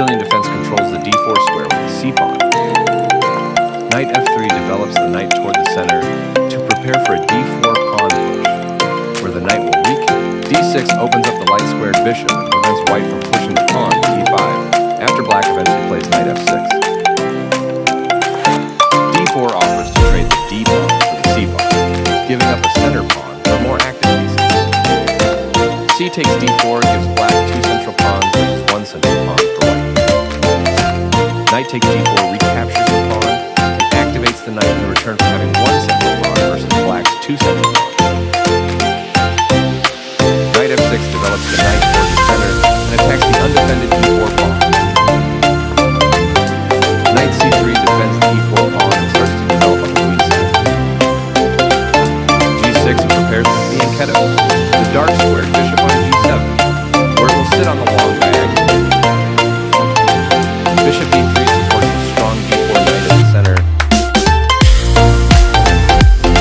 Sicilian defense controls the d4 square with the c-pawn. Knight f3 develops the knight toward the center to prepare for a d4 pawn push, where the knight will weaken. d6 opens up the light-squared bishop and prevents white from pushing the pawn to d5, after black eventually plays knight f6. d4 offers to trade the d pawn for the c pawn, giving up a center pawn for a more active piece. C takes d4 gives black two central pawns versus one central pawn for white. Knight takes d4 recaptures the pawn and activates the knight in return for having one central pawn versus black's two central pawns. Knight f6 develops the knight towards the center and attacks the undefended e4 pawn. Knight c3 defends the e4 pawn and starts to develop on the queen side. g6 prepares the fianchetto, the dark squared bishop on g7, where it will sit on the long diagonal. Bishop e3 supports a strong d4 knight in the center.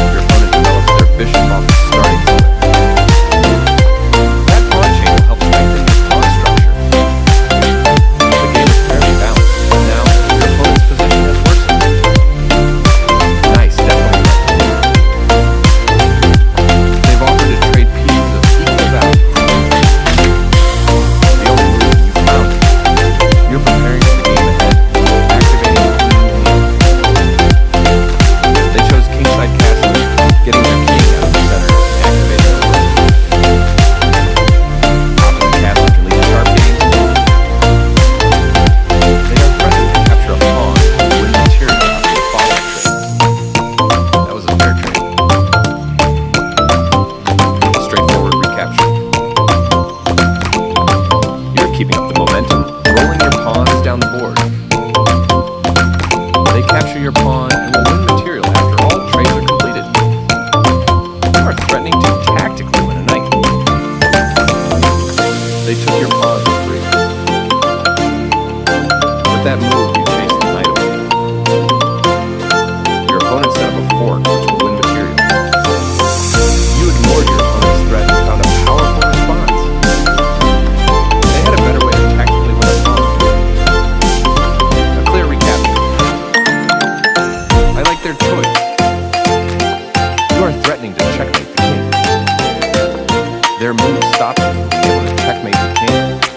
Your opponent develops their bishop off the starting point. That pawn chain will help strengthen your pawn structure. The game is fairly balanced, but now your opponent's position has worsened. Nice, definitely. They've offered to trade pieces of equal value. The only move you found. You're preparing for the game ahead, activating the queen. They chose kingside castle, getting their king out of the center and activating the rook. Top of the castle can lead to sharp gains. They are threatening to capture a pawn and win material after the follow-up trade. That was a fair trade. Straightforward recapture. You're keeping up the momentum, rolling your pawns down the board. They capture your pawn and will win material after all trades are completed. You are threatening to tactically win a knight. They took your pawn for free. With that move, you chase the knight away. Your opponent set up a fork, which will win material. You ignored your opponent's threat and found a powerful response. They had a better way to tactically win a pawn. A clear recapture. I like their choice. You are threatening to checkmate the king. Their move stopped you from being able to checkmate the king.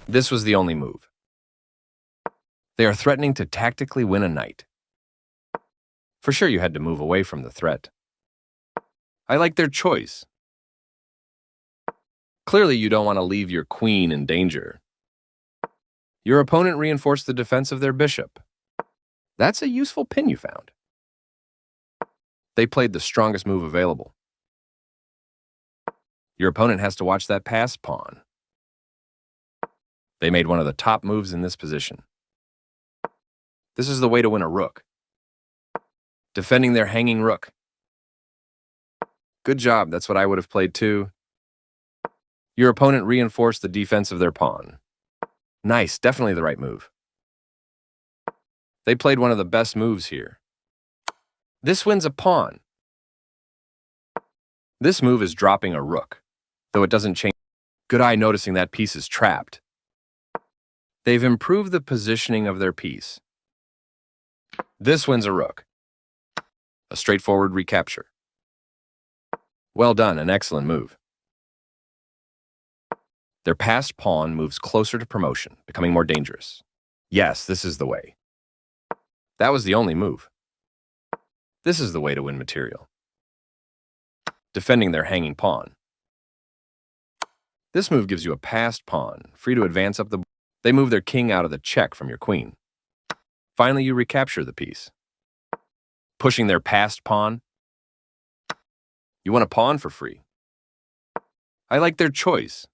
This was the only move. They are threatening to tactically win a knight. For sure you had to move away from the threat. I like their choice. Clearly you don't want to leave your queen in danger. Your opponent reinforced the defense of their bishop. That's a useful pin you found. They played the strongest move available. Your opponent has to watch that passed pawn. They made one of the top moves in this position. This is the way to win a rook. Defending their hanging rook. Good job, that's what I would have played too. Your opponent reinforced the defense of their pawn. Nice, definitely the right move. They played one of the best moves here. This wins a pawn. This move is dropping a rook, though it doesn't change. Good eye noticing that piece is trapped. They've improved the positioning of their piece. This wins a rook. A straightforward recapture. Well done, an excellent move. Their passed pawn moves closer to promotion, becoming more dangerous. Yes, this is the way. That was the only move. This is the way to win material. Defending their hanging pawn. This move gives you a passed pawn, free to advance up the board. They move their king out of the check from your queen. Finally, you recapture the piece. Pushing their passed pawn. You want a pawn for free. I like their choice.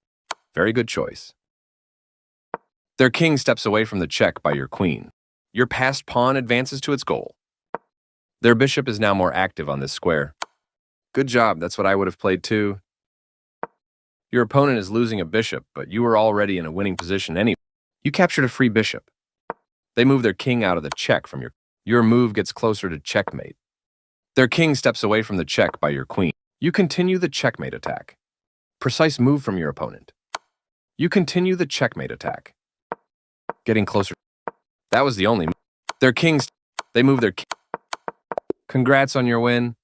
Very good choice. Their king steps away from the check by your queen. Your passed pawn advances to its goal. Their bishop is now more active on this square. Good job, that's what I would have played too. Your opponent is losing a bishop, but you were already in a winning position anyway. You captured a free bishop. They move their king out of the check from your move gets closer to checkmate. Their king steps away from the check by your queen. You continue the checkmate attack. Precise move from your opponent. You continue the checkmate attack. Getting closer. That was the only move. Their kings, they move their king. Congrats on your win.